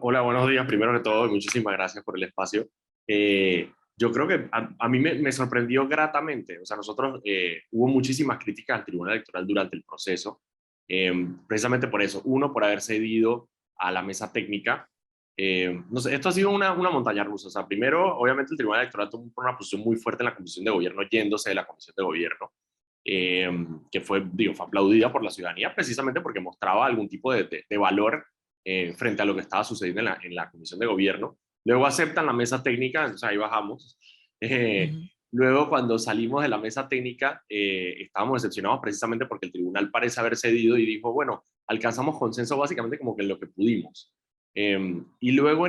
Hola, buenos días. Primero que todo, muchísimas gracias por el espacio. Yo creo que a mí me sorprendió gratamente. O sea, nosotros hubo muchísimas críticas al Tribunal Electoral durante el proceso, precisamente por eso. Uno, por haber cedido a la mesa técnica. No sé, esto ha sido una montaña rusa. O sea, primero, obviamente, el Tribunal Electoral tomó una posición muy fuerte en la Comisión de Gobierno, yéndose de la Comisión de Gobierno, que fue, digo, fue aplaudida por la ciudadanía precisamente porque mostraba algún tipo de valor frente a lo que estaba sucediendo en la Comisión de Gobierno. Luego aceptan la mesa técnica, entonces ahí bajamos. Ujú. Luego, cuando salimos de la mesa técnica, estábamos decepcionados precisamente porque el tribunal parece haber cedido y dijo, bueno, alcanzamos consenso básicamente como que en lo que pudimos. Y luego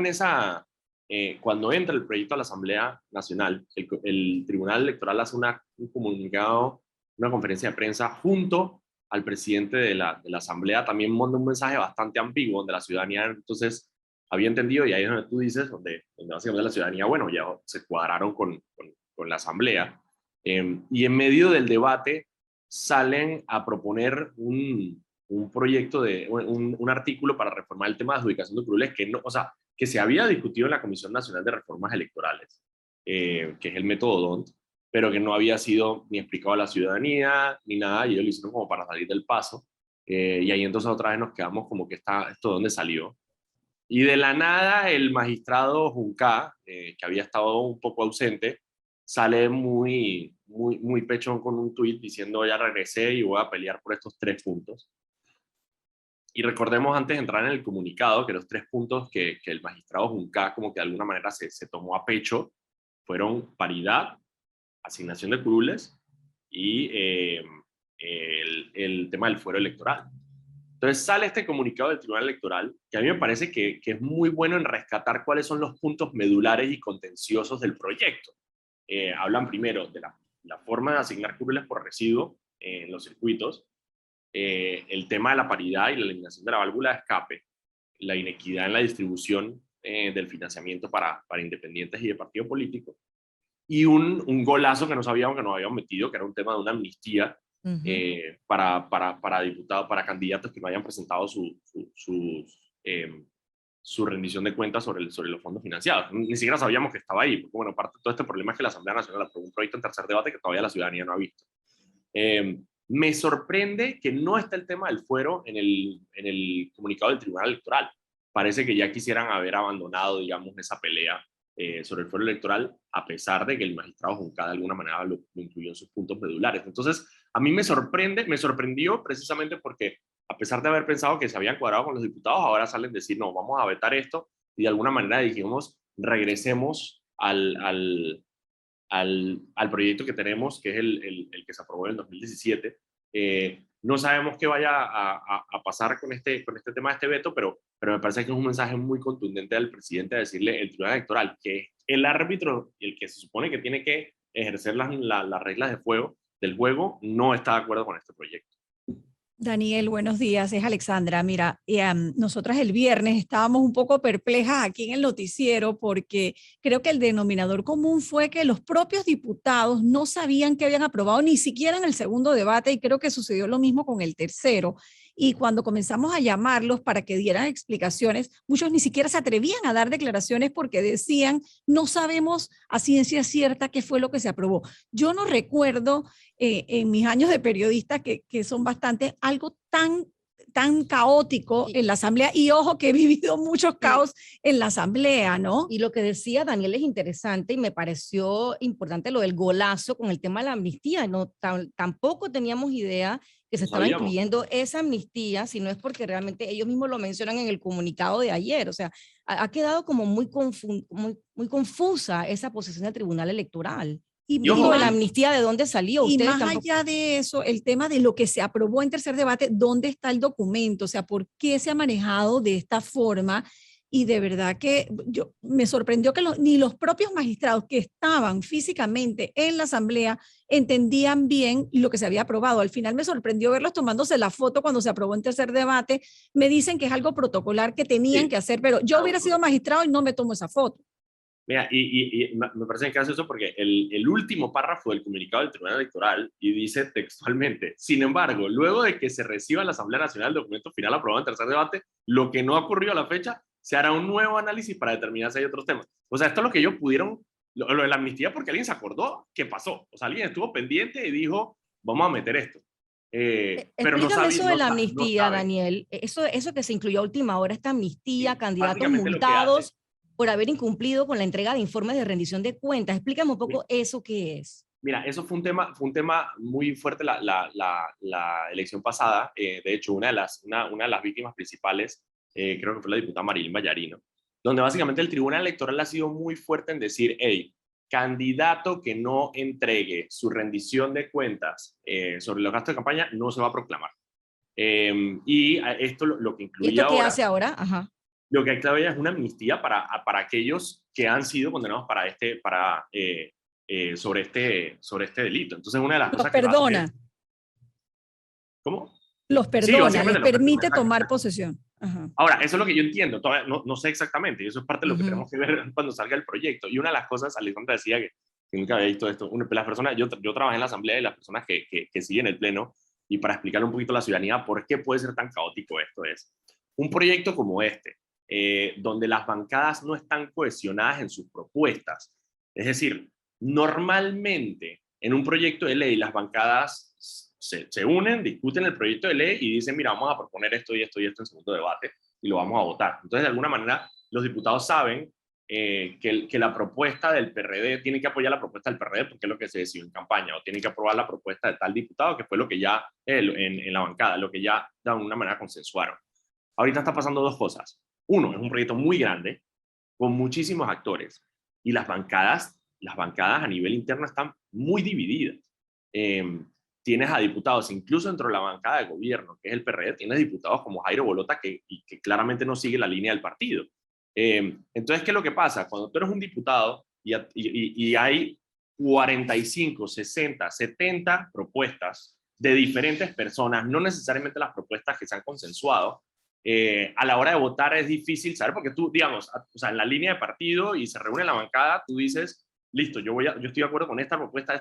cuando entra el proyecto a la Asamblea Nacional, el Tribunal Electoral hace un comunicado, una conferencia de prensa junto al presidente de la Asamblea, también manda un mensaje bastante ambiguo, donde la ciudadanía entonces había entendido, y ahí es donde tú dices, donde básicamente la ciudadanía, bueno, ya se cuadraron con la Asamblea, y en medio del debate salen a proponer un proyecto un artículo para reformar el tema de adjudicación de curules que no, o sea, que se había discutido en la Comisión Nacional de Reformas Electorales, que es el método DONT, pero que no había sido ni explicado a la ciudadanía ni nada, y ellos lo hicieron como para salir del paso. Y ahí entonces otra vez nos quedamos como que esto de dónde salió. Y de la nada el magistrado Junca, que había estado un poco ausente, sale muy pechón con un tuit diciendo ya regresé y voy a pelear por estos 3 puntos. Y recordemos antes de entrar en el comunicado que los 3 puntos que el magistrado Junca como que de alguna manera se tomó a pecho fueron paridad, asignación de curules y el tema del fuero electoral. Entonces sale este comunicado del Tribunal Electoral, que a mí me parece que es muy bueno en rescatar cuáles son los puntos medulares y contenciosos del proyecto. Hablan primero de la forma de asignar curules por residuo en los circuitos, el tema de la paridad y la eliminación de la válvula de escape, la inequidad en la distribución del financiamiento para independientes y de partido político, y un golazo que no sabíamos que nos habíamos metido, que era un tema de una amnistía Ujú. para diputados, para candidatos que no hayan presentado su rendición de cuentas sobre los fondos financiados. Ni siquiera sabíamos que estaba ahí, porque bueno, parte de todo este problema es que la Asamblea Nacional aprobó un proyecto en tercer debate que todavía la ciudadanía no ha visto. Me sorprende que no está el tema del fuero en el comunicado del Tribunal Electoral. Parece que ya quisieran haber abandonado, digamos, esa pelea sobre el fuero electoral, a pesar de que el magistrado Junca de alguna manera lo incluyó en sus puntos medulares. Entonces, a mí me sorprendió precisamente porque, a pesar de haber pensado que se habían cuadrado con los diputados, ahora salen a decir, no, vamos a vetar esto, y de alguna manera dijimos, regresemos al proyecto que tenemos, que es el que se aprobó en el 2017. No sabemos qué vaya a pasar con este tema de este veto, pero me parece que es un mensaje muy contundente del presidente a decirle el Tribunal Electoral, que es el árbitro, el que se supone que tiene que ejercer las reglas del juego, no está de acuerdo con este proyecto. Daniel, buenos días, es Alexandra. Mira, nosotras el viernes estábamos un poco perplejas aquí en el noticiero porque creo que el denominador común fue que los propios diputados no sabían que habían aprobado ni siquiera en el segundo debate, y creo que sucedió lo mismo con el tercero. Y cuando comenzamos a llamarlos para que dieran explicaciones, muchos ni siquiera se atrevían a dar declaraciones porque decían, no sabemos a ciencia cierta qué fue lo que se aprobó. Yo no recuerdo en mis años de periodista, que son bastante, algo tan caótico Y, en la asamblea. Y ojo que he vivido muchos y, caos en la asamblea, ¿no? y lo que decía Daniel es interesante y me pareció importante lo del golazo con el tema de la amnistía. No, tampoco teníamos idea que se No estaba sabíamos. incluyendo esa amnistía, si no es porque realmente ellos mismos lo mencionan en el comunicado de ayer. O sea, ha quedado como muy confusa esa posición del Tribunal Electoral. Y, Y Y y lo de ojo, la más, amnistía, ¿de dónde salió? y Ustedes más tampoco. allá de eso, el tema de lo que se aprobó en tercer debate, ¿dónde está el documento? O sea, ¿por qué se ha manejado de esta forma? Y de verdad que me sorprendió que ni los propios magistrados que estaban físicamente en la asamblea entendían bien lo que se había aprobado. Al final me sorprendió verlos tomándose la foto cuando se aprobó en tercer debate. Me dicen que es algo protocolar que tenían que sí, hacer, pero yo hubiera sido magistrado y no me tomo esa foto. mira, y me parece que hace eso porque el último párrafo del comunicado del Tribunal Electoral y dice textualmente, sin embargo, luego de que se reciba en la Asamblea Nacional el documento final aprobado en tercer debate, lo que no ha ocurrido a la fecha se hará un nuevo análisis para determinar si hay otros temas. O sea, esto es lo que ellos pudieron, lo de la amnistía, porque alguien se acordó que pasó. O sea, alguien estuvo pendiente y dijo, vamos a meter esto. Pero no Explícame sabía, eso de la no amnistía, saben. Daniel. Eso que se incluyó a última hora, esta amnistía, Sí, candidatos básicamente lo que hace, multados por haber incumplido con la entrega de informes de rendición de cuentas. Explícame un poco eso qué es. mira, eso fue un tema muy fuerte la elección pasada. De hecho, una de las víctimas principales, creo que fue la diputada Marilyn Vallarino, donde básicamente el Tribunal Electoral ha sido muy fuerte en decir, hey, candidato que no entregue su rendición de cuentas sobre los gastos de campaña no se va a proclamar. Esto lo que ¿Y incluye esto qué ahora, hace ahora? Ajá. lo que hay todavía es una amnistía para aquellos que han sido condenados sobre este delito. Entonces, una de las Los cosas que va a hacer es, perdona, ¿cómo? los Sí, perdona, les básicamente lo perdona, permite exacto. tomar posesión. Ajá. Ahora, eso es lo que yo entiendo, todavía no sé exactamente, y eso es parte de lo que Ujú. tenemos que ver cuando salga el proyecto. Y una de las cosas, Alejandra decía que nunca había visto esto, las personas, yo trabajé en la asamblea y las personas que siguen el pleno, y para explicarle un poquito a la ciudadanía por qué puede ser tan caótico esto es, un proyecto como este, donde las bancadas no están cohesionadas en sus propuestas, es decir, normalmente en un proyecto de ley las bancadas se unen, discuten el proyecto de ley y dicen, mira, vamos a proponer esto y esto y esto en segundo debate y lo vamos a votar. Entonces, de alguna manera, los diputados saben que la propuesta del PRD, tiene que apoyar la propuesta del PRD porque es lo que se decidió en campaña, o tiene que aprobar la propuesta de tal diputado, que fue lo que ya, en la bancada, lo que ya de alguna manera consensuaron. Ahorita está pasando dos cosas. Uno, es un proyecto muy grande, con muchísimos actores, y las bancadas a nivel interno están muy divididas. Eh, Tienes a diputados, incluso dentro de la bancada de gobierno, que es el PRD, tienes diputados como Jairo Bolota que claramente no sigue la línea del partido. Entonces, ¿qué es lo que pasa? Cuando tú eres un diputado y hay 45, 60, 70 propuestas de diferentes personas, no necesariamente las propuestas que se han consensuado, a la hora de votar es difícil saber, porque tú, digamos, o sea, en la línea de partido y se reúne la bancada, tú dices, listo, yo estoy de acuerdo con esta propuesta,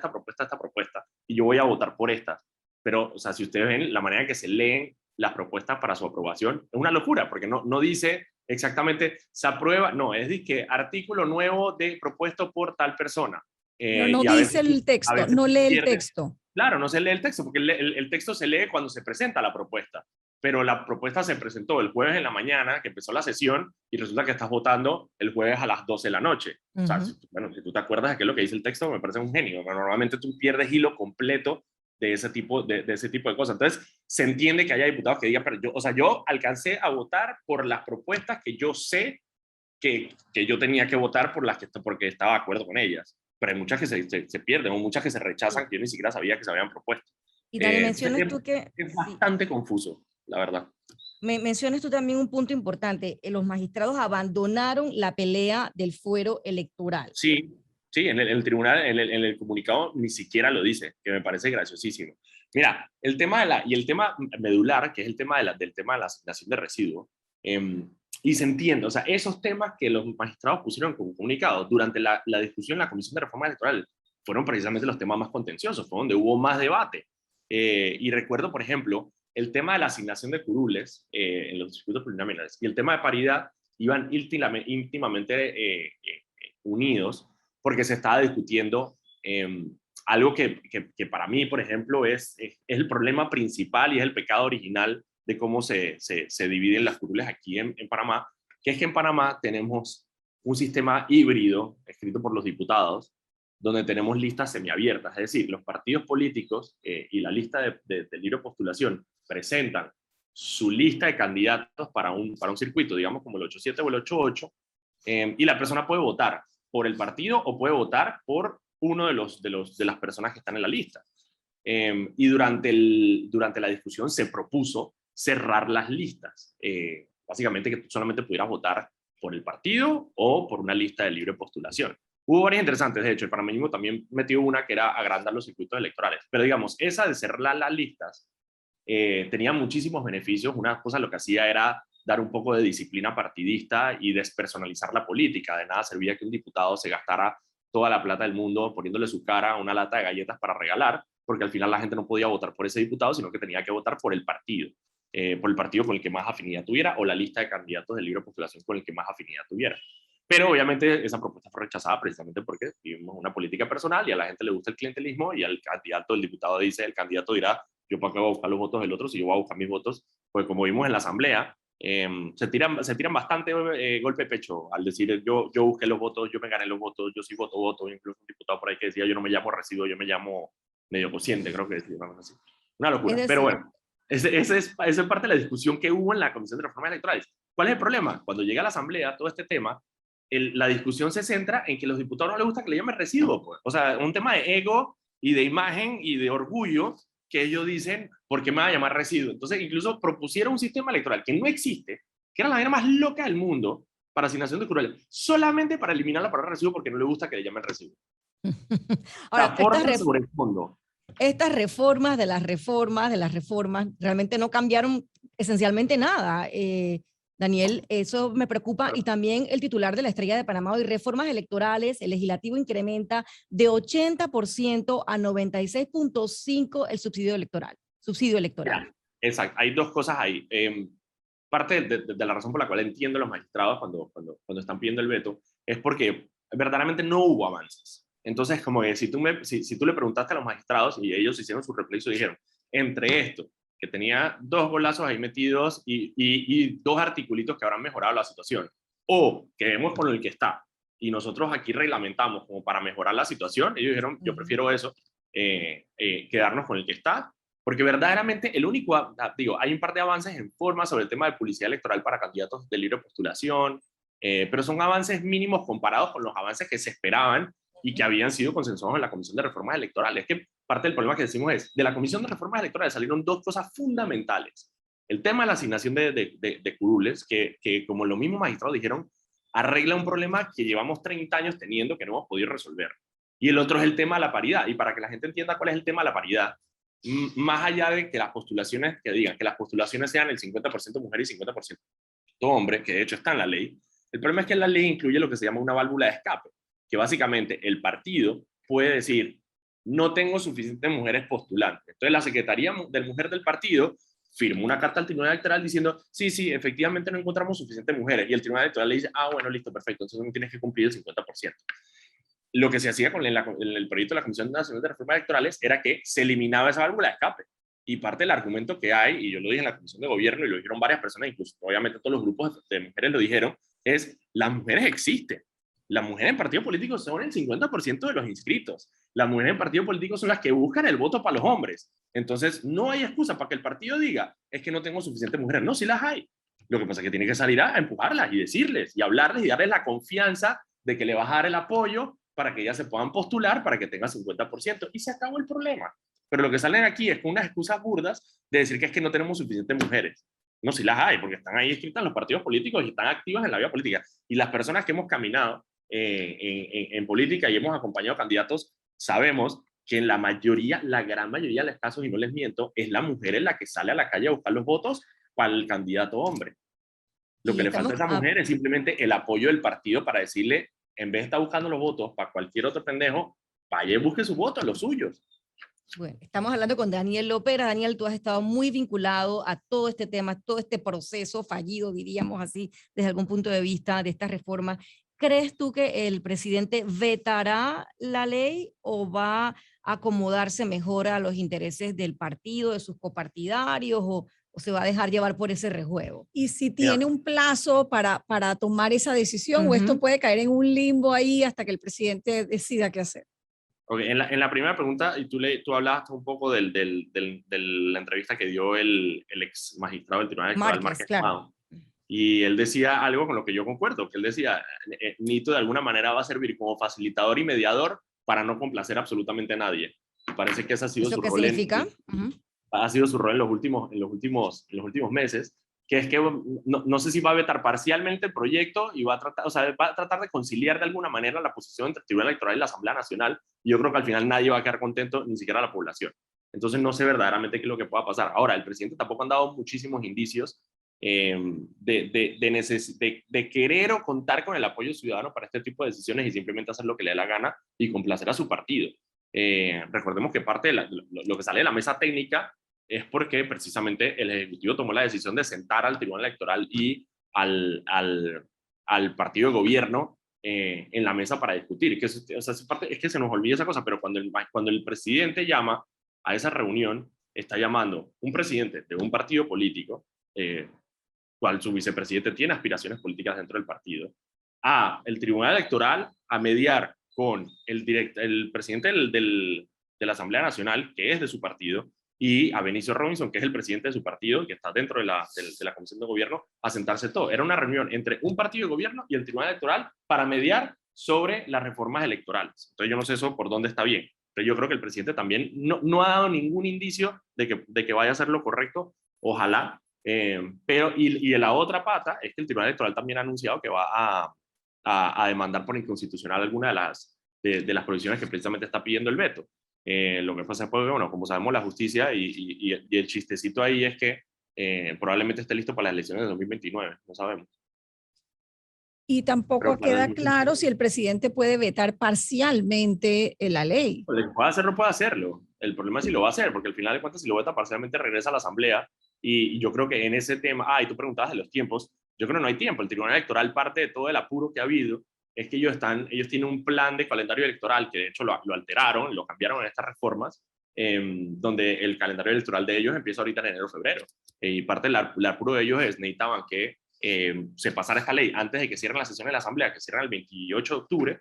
y yo voy a votar por esta. Pero, o sea, si ustedes ven la manera en que se leen las propuestas para su aprobación, es una locura, porque no dice exactamente, se aprueba, no, es de que artículo nuevo propuesto por tal persona. Pero no Y a dice veces, el a texto, veces no lee el pierde. texto. Claro, no se lee el texto, porque el texto se lee cuando se presenta la propuesta, pero la propuesta se presentó el jueves en la mañana, que empezó la sesión, y resulta que estás votando el jueves a las 12 de la noche. O sea, Ujú. si tú te acuerdas de qué es lo que dice el texto, me parece un genio, pero normalmente tú pierdes hilo completo de ese tipo de cosas. Entonces, se entiende que haya diputados que digan, pero yo alcancé a votar por las propuestas que yo sé que yo tenía que votar porque estaba de acuerdo con ellas. Pero hay muchas que se pierden o muchas que se rechazan que yo ni siquiera sabía que se habían propuesto. Y Dani, mencionas Es, tú que, es sí, bastante confuso, la verdad. mencionas tú también un punto importante. Los magistrados abandonaron la pelea del fuero electoral. Sí, sí, en el tribunal, en el comunicado ni siquiera lo dice, que me parece graciosísimo. Mira, el tema medular, que es el tema del tema de la asignación de residuos, y se entiende, o sea, esos temas que los magistrados pusieron como comunicados durante la discusión en la Comisión de Reforma Electoral fueron precisamente los temas más contenciosos, fue donde hubo más debate. Y recuerdo, por ejemplo, el tema de la asignación de curules en los circuitos plurinominales y el tema de paridad iban íntimamente unidos porque se estaba discutiendo algo que para mí, por ejemplo, es el problema principal y es el pecado original de cómo se dividen las curules aquí en Panamá, que es que en Panamá tenemos un sistema híbrido escrito por los diputados, donde tenemos listas semiabiertas, es decir, los partidos políticos y la lista de libre postulación presentan su lista de candidatos para un circuito, digamos como el 87 o el 88, y la persona puede votar por el partido o puede votar por uno de las personas que están en la lista. Y durante la discusión se propuso cerrar las listas. Básicamente que tú solamente pudieras votar por el partido o por una lista de libre postulación. Hubo varias interesantes, de hecho, el panameñismo también metió una que era agrandar los circuitos electorales. Pero digamos, esa de cerrar las listas tenía muchísimos beneficios. Una cosa lo que hacía era dar un poco de disciplina partidista y despersonalizar la política. De nada servía que un diputado se gastara toda la plata del mundo poniéndole su cara a una lata de galletas para regalar, porque al final la gente no podía votar por ese diputado, sino que tenía que votar por el partido. por el partido con el que más afinidad tuviera o la lista de candidatos del libre postulación con el que más afinidad tuviera. Pero obviamente esa propuesta fue rechazada precisamente porque vivimos una política personal y a la gente le gusta el clientelismo y al candidato, el diputado dice, el candidato dirá, yo para qué voy a buscar los votos del otro si yo voy a buscar mis votos, pues como vimos en la asamblea, se tiran bastante golpe de pecho al decir yo busqué los votos, yo me gané los votos, yo sí voto, incluso un diputado por ahí que decía yo no me llamo residuo, yo me llamo medio cociente, creo que decía una cosa así. Una locura, Es pero decir, bueno, esa es parte de la discusión que hubo en la Comisión de Reformas Electorales. ¿Cuál es el problema? Cuando llega a la asamblea todo este tema, la discusión se centra en que a los diputados no les gusta que le llamen residuo, pues. O sea, un tema de ego y de imagen y de orgullo que ellos dicen, ¿por qué me va a llamar residuo? Entonces, incluso propusieron un sistema electoral que no existe, que era la manera más loca del mundo para asignación de curules, solamente para eliminar la palabra residuo porque no le gusta que le llamen residuo. ahora, La forma sobre el fondo. estas reformas de las reformas, realmente no cambiaron esencialmente nada. Daniel, eso me preocupa. Y también el titular de la Estrella de Panamá hoy, reformas electorales, el legislativo incrementa de 80% a 96.5% el subsidio electoral. Ya, exacto, hay dos cosas ahí. Parte de la razón por la cual entiendo a los magistrados cuando están pidiendo el veto es porque verdaderamente no hubo avances. Entonces, como que si tú le preguntaste a los magistrados y ellos hicieron su reflexión y dijeron, entre esto, que tenía dos golazos ahí metidos y dos articulitos que habrán mejorado la situación, o quedemos con el que está, y nosotros aquí reglamentamos como para mejorar la situación, ellos dijeron, yo prefiero eso, quedarnos con el que está, porque verdaderamente el único, digo, hay un par de avances en forma sobre el tema de publicidad electoral para candidatos de libre postulación, pero son avances mínimos comparados con los avances que se esperaban y que habían sido consensuados en la Comisión de Reformas Electorales. Es que parte del problema que decimos es, de la Comisión de Reformas Electorales salieron dos cosas fundamentales. El tema de la asignación de curules, que como los mismos magistrados dijeron, arregla un problema que llevamos 30 años teniendo que no hemos podido resolver. Y el otro es el tema de la paridad. Y para que la gente entienda cuál es el tema de la paridad, más allá de que las postulaciones, que digan que las postulaciones sean el 50% mujer y 50% hombre, que de hecho está en la ley, el problema es que la ley incluye lo que se llama una válvula de escape, que básicamente el partido puede decir, no tengo suficientes mujeres postulantes. Entonces la Secretaría de Mujer del partido firmó una carta al Tribunal Electoral diciendo, sí, efectivamente no encontramos suficientes mujeres. Y el Tribunal Electoral le dice, bueno, listo, perfecto, entonces no tienes que cumplir el 50%. Lo que se hacía con el proyecto de la Comisión Nacional de Reformas Electorales era que se eliminaba esa válvula de escape. Y parte del argumento que hay, y yo lo dije en la Comisión de Gobierno y lo dijeron varias personas, incluso obviamente todos los grupos de mujeres lo dijeron, es las mujeres existen. Las mujeres en partidos políticos son el 50% de los inscritos. Las mujeres en partidos políticos son las que buscan el voto para los hombres. Entonces, no hay excusa para que el partido diga, es que no tengo suficientes mujeres. No, sí las hay. Lo que pasa es que tiene que salir a empujarlas y decirles, y hablarles y darles la confianza de que le vas a dar el apoyo para que ellas se puedan postular para que tenga 50%. Y se acabó el problema. Pero lo que salen aquí es con unas excusas burdas de decir que es que no tenemos suficientes mujeres. No, sí las hay, porque están ahí escritas en los partidos políticos y están activas en la vida política. Y las personas que hemos caminado en política y hemos acompañado candidatos, sabemos que en la mayoría, la gran mayoría de los casos, y no les miento, es la mujer en la que sale a la calle a buscar los votos para el candidato hombre. Lo que le falta a esa mujer es simplemente el apoyo del partido para decirle, en vez de estar buscando los votos para cualquier otro pendejo, vaya y busque sus votos, los suyos. Bueno, estamos hablando con Daniel Lopera. Daniel, tú has estado muy vinculado a todo este tema, todo este proceso fallido, diríamos así, desde algún punto de vista de esta reforma. ¿Crees tú que el presidente vetará la ley o va a acomodarse mejor a los intereses del partido, de sus copartidarios, o se va a dejar llevar por ese rejuego? Y si tiene un plazo para tomar esa decisión, o esto puede caer en un limbo ahí hasta que el presidente decida qué hacer. Okay. En la primera pregunta, y tú hablabas un poco de la entrevista que dio el ex magistrado del Tribunal Electoral, Márquez, claro. Y él decía algo con lo que yo concuerdo, que él decía, Nito de alguna manera va a servir como facilitador y mediador para no complacer absolutamente a nadie. Parece que ese ha sido su rol. ¿Eso qué significa? Ha sido su rol en los últimos meses, que es que no sé si va a vetar parcialmente el proyecto y va a tratar de conciliar de alguna manera la posición entre el Tribunal Electoral y la Asamblea Nacional, y yo creo que al final nadie va a quedar contento, ni siquiera la población. Entonces no sé verdaderamente qué es lo que pueda pasar. Ahora, el presidente tampoco han dado muchísimos indicios de querer o contar con el apoyo ciudadano para este tipo de decisiones y simplemente hacer lo que le dé la gana y complacer a su partido. Recordemos que parte de lo que sale de la mesa técnica es porque precisamente el Ejecutivo tomó la decisión de sentar al Tribunal Electoral y al partido de gobierno en la mesa para discutir. O sea, es que se nos olvida esa cosa, pero cuando el presidente llama a esa reunión, está llamando un presidente de un partido político, cual su vicepresidente tiene aspiraciones políticas dentro del partido, a el Tribunal Electoral a mediar con el presidente de la Asamblea Nacional, que es de su partido, y a Benicio Robinson, que es el presidente de su partido, que está dentro de la Comisión de Gobierno, a sentarse todo. Era una reunión entre un partido de gobierno y el Tribunal Electoral para mediar sobre las reformas electorales. Entonces yo no sé eso por dónde está bien, pero yo creo que el presidente también no ha dado ningún indicio de que vaya a hacer lo correcto, ojalá. Pero la otra pata es que el Tribunal Electoral también ha anunciado que va a demandar por inconstitucional alguna de las provisiones que precisamente está pidiendo el veto. Lo que pasa es que, bueno, como sabemos, la justicia y el chistecito ahí es que probablemente esté listo para las elecciones de 2029, no sabemos. Y tampoco Pero queda claro si el presidente puede vetar parcialmente la ley. Pues, puede hacerlo, puede hacerlo. El problema es si lo va a hacer, porque al final de cuentas, si lo veta parcialmente, regresa a la Asamblea. Y yo creo que en ese tema, y tú preguntabas de los tiempos, yo creo que no hay tiempo. El Tribunal Electoral, parte de todo el apuro que ha habido, es que ellos tienen un plan de calendario electoral, que de hecho lo alteraron, lo cambiaron en estas reformas, donde el calendario electoral de ellos empieza ahorita en enero o febrero. Y parte del apuro de ellos es, necesitaban que se pasara esta ley antes de que cierren la sesión de la Asamblea, que cierran el 28 de octubre,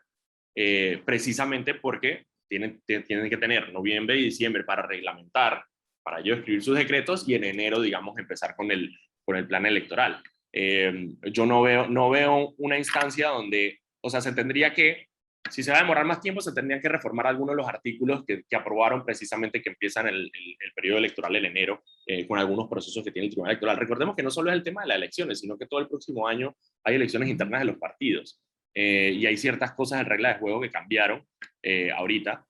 precisamente porque tienen que tener noviembre y diciembre para reglamentar, para ellos escribir sus decretos y en enero, digamos, empezar con el plan electoral. Yo no veo una instancia donde, o sea, si se va a demorar más tiempo, se tendrían que reformar algunos de los artículos que aprobaron precisamente que empiezan el periodo electoral en enero, con algunos procesos que tiene el Tribunal Electoral. Recordemos que no solo es el tema de las elecciones, sino que todo el próximo año hay elecciones internas de los partidos. Y hay ciertas cosas en regla de juego que cambiaron ahorita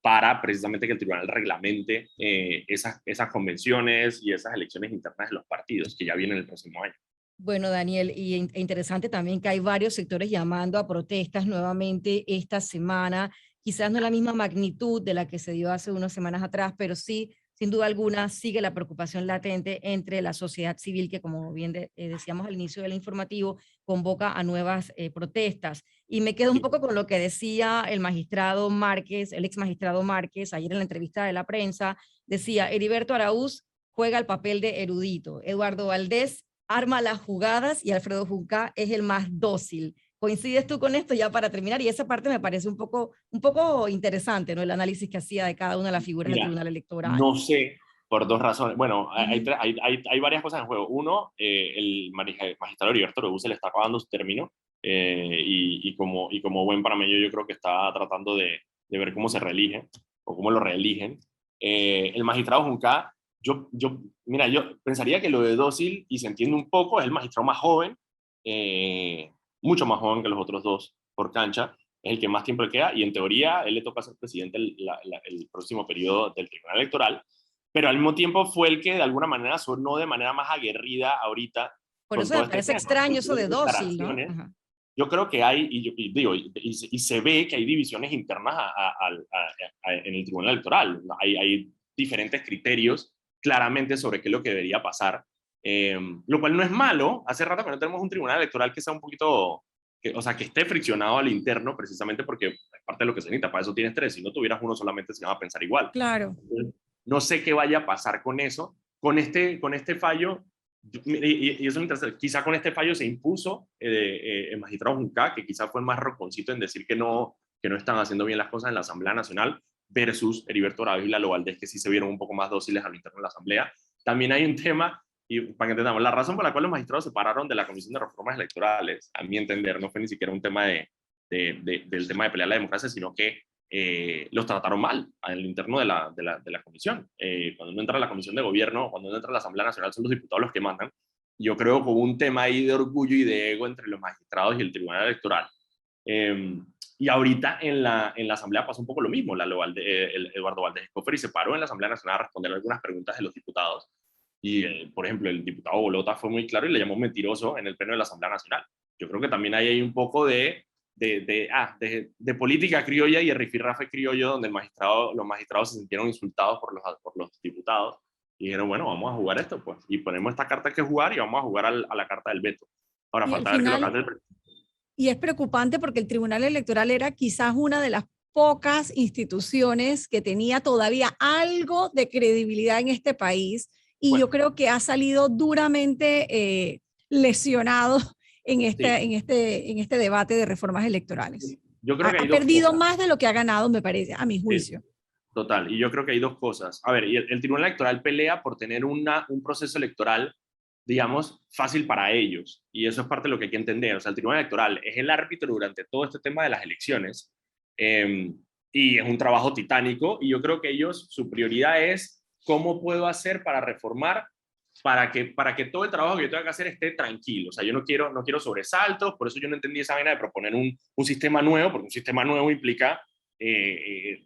para precisamente que el tribunal reglamente esas convenciones y esas elecciones internas de los partidos que ya vienen el próximo año. Bueno, Daniel, y interesante también que hay varios sectores llamando a protestas nuevamente esta semana. Quizás no es la misma magnitud de la que se dio hace unas semanas atrás, pero sí, sin duda alguna, sigue la preocupación latente entre la sociedad civil que, como bien decíamos al inicio del informativo, convoca a nuevas protestas. Y me quedo un poco con lo que decía el magistrado Márquez, el ex magistrado Márquez, ayer en la entrevista de la prensa, decía, Heriberto Araúz juega el papel de erudito, Eduardo Valdés arma las jugadas y Alfredo Junca es el más dócil. ¿Coincides tú con esto ya para terminar? Y esa parte me parece un poco interesante, ¿no? El análisis que hacía de cada una de las figuras del Tribunal Electoral. No sé, por dos razones. Bueno, hay varias cosas en juego. Uno, el magistrado Heriberto Araúz se le está acabando su término y como buen panameño yo creo que está tratando de ver cómo se reelige o cómo lo reeligen. El magistrado Junca, mira, yo pensaría que lo de dócil, y se entiende un poco, es el magistrado más joven, mucho más joven que los otros dos por cancha, es el que más tiempo le queda, y en teoría él le toca ser presidente el próximo periodo del Tribunal Electoral, pero al mismo tiempo fue el que de alguna manera sonó de manera más aguerrida ahorita. Por eso me parece extraño eso de dócil, ¿no? Yo creo que hay, y se ve que hay divisiones internas en el Tribunal Electoral. Hay diferentes criterios claramente sobre qué es lo que debería pasar, lo cual no es malo. Hace rato que no tenemos un tribunal electoral que sea un poquito, que esté friccionado al interno, precisamente porque es parte de lo que se necesita. Para eso tienes tres. Si no tuvieras uno solamente se iban a pensar igual. Claro. No sé qué vaya a pasar con eso. Con este fallo, y eso es interesante, quizá con este fallo se impuso el magistrado Junca, que quizá fue el más roconcito en decir que no están haciendo bien las cosas en la Asamblea Nacional, versus Heriberto Araúz y Lalo Valdés, que sí se vieron un poco más dóciles a lo interno de la Asamblea. También hay un tema, y para que entendamos, la razón por la cual los magistrados se separaron de la Comisión de Reformas Electorales, a mi entender, no fue ni siquiera un tema del tema de pelear la democracia, sino que los trataron mal al interno de la comisión. Cuando uno entra a la Comisión de Gobierno, cuando uno entra a la Asamblea Nacional, son los diputados los que mandan. Yo creo que hubo un tema ahí de orgullo y de ego entre los magistrados y el Tribunal Electoral. Y ahorita en la Asamblea pasó un poco lo mismo. Eduardo Valdés Escoferi se paró en la Asamblea Nacional a responder algunas preguntas de los diputados. Y, por ejemplo, el diputado Bolota fue muy claro y le llamó mentiroso en el pleno de la Asamblea Nacional. Yo creo que también hay un poco de de política criolla y de rifirrafe criollo, donde los magistrados se sintieron insultados por los diputados y dijeron, bueno, vamos a jugar esto, pues, y ponemos esta carta que jugar y vamos a jugar a la carta del veto. Ahora, Y al falta ver que lo final, cante el y es preocupante porque el Tribunal Electoral era quizás una de las pocas instituciones que tenía todavía algo de credibilidad en este país y bueno, yo creo que ha salido duramente lesionado en sí, en este debate de reformas electorales. yo creo que Ha hay dos perdido cosas. más de lo que ha ganado, me parece, a mi Sí, juicio. total, y yo creo que hay dos cosas. A ver, y el Tribunal Electoral pelea por tener un proceso electoral, digamos, fácil para ellos, y eso es parte de lo que hay que entender. O sea, el Tribunal Electoral es el árbitro durante todo este tema de las elecciones, eh, y es un trabajo titánico, y yo creo que ellos, su prioridad es cómo puedo hacer para reformar, para que todo el trabajo que yo tenga que hacer esté tranquilo. O sea, yo no quiero sobresaltos, por eso yo no entendí esa vaina de proponer un sistema nuevo, porque un sistema nuevo implica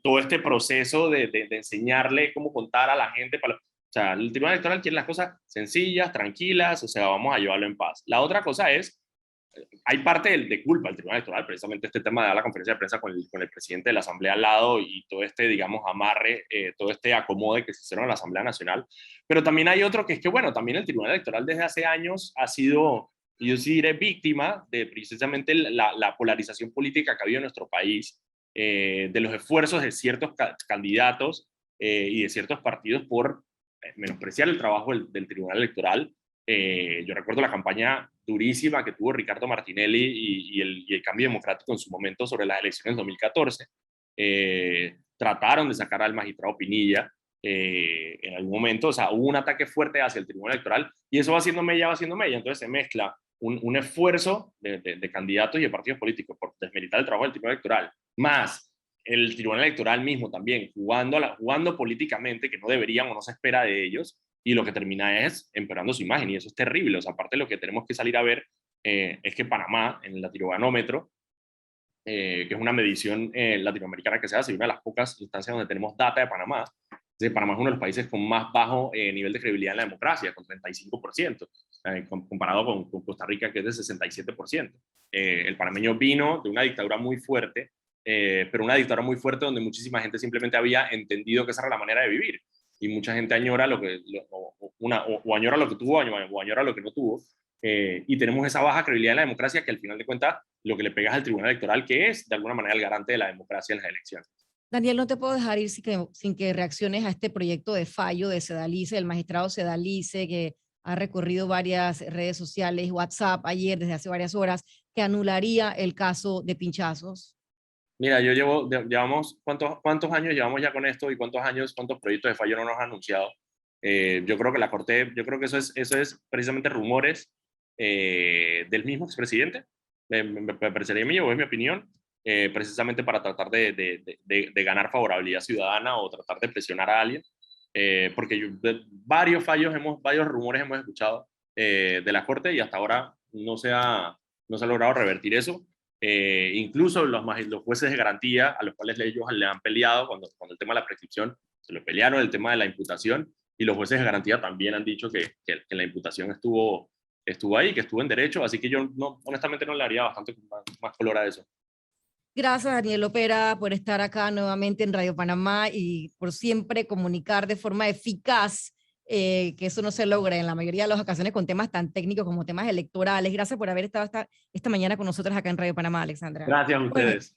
todo este proceso de enseñarle cómo contar a la gente. O sea, el Tribunal Electoral quiere las cosas sencillas, tranquilas, o sea, vamos a llevarlo en paz. La otra cosa es, hay parte de culpa del Tribunal Electoral, precisamente este tema de dar la conferencia de prensa con el presidente de la Asamblea al lado y todo este, digamos, amarre, todo este acomode que se hicieron en la Asamblea Nacional. Pero también hay otro que es que, bueno, también el Tribunal Electoral desde hace años ha sido, yo sí diré, víctima de precisamente la polarización política que ha habido en nuestro país, de los esfuerzos de ciertos candidatos y de ciertos partidos por menospreciar el trabajo del Tribunal Electoral. Yo recuerdo la campaña durísima que tuvo Ricardo Martinelli y el Cambio Democrático en su momento sobre las elecciones de 2014. Trataron de sacar al magistrado Pinilla en algún momento, o sea, hubo un ataque fuerte hacia el Tribunal Electoral y eso va haciendo mella, entonces se mezcla un esfuerzo de candidatos y de partidos políticos por desmeritar el trabajo del Tribunal Electoral, más el Tribunal Electoral mismo también jugando políticamente, que no deberían o no se espera de ellos, y lo que termina es empeorando su imagen, y eso es terrible. O sea, aparte lo que tenemos que salir a ver es que Panamá, en el Latinobanómetro, que es una medición latinoamericana que se hace, y una de las pocas instancias donde tenemos data de Panamá, Panamá es uno de los países con más bajo nivel de credibilidad en la democracia, con 35%, comparado con Costa Rica, que es de 67%. El panameño vino de una dictadura muy fuerte, pero una dictadura muy fuerte donde muchísima gente simplemente había entendido que esa era la manera de vivir, y mucha gente añora o añora lo que tuvo o añora lo que no tuvo, y tenemos esa baja credibilidad en la democracia que al final de cuentas lo que le pegas al Tribunal Electoral, que es de alguna manera el garante de la democracia en las elecciones. Daniel, no te puedo dejar ir sin que reacciones a este proyecto de fallo de Sedalice, el magistrado Sedalice, que ha recorrido varias redes sociales, WhatsApp ayer desde hace varias horas, que anularía el caso de pinchazos. Mira, llevamos, ¿cuántos años llevamos ya con esto y cuántos proyectos de fallo no nos han anunciado? Yo creo que la Corte, yo creo que eso es precisamente rumores del mismo expresidente, me parecería mío, o es mi opinión, precisamente para tratar de ganar favorabilidad ciudadana o tratar de presionar a alguien, porque varios rumores hemos escuchado de la Corte y hasta ahora no se ha logrado revertir eso. Incluso los jueces de garantía, a los cuales ellos le han peleado cuando el tema de la prescripción, se lo pelearon, el tema de la imputación, y los jueces de garantía también han dicho que la imputación estuvo ahí, que estuvo en derecho, así que yo honestamente no le haría bastante más color a eso. Gracias, Daniel Lopera, por estar acá nuevamente en Radio Panamá y por siempre comunicar de forma eficaz, que eso no se logra en la mayoría de las ocasiones con temas tan técnicos como temas electorales. Gracias por haber estado esta mañana con nosotros acá en Radio Panamá, Alexandra. Gracias a ustedes.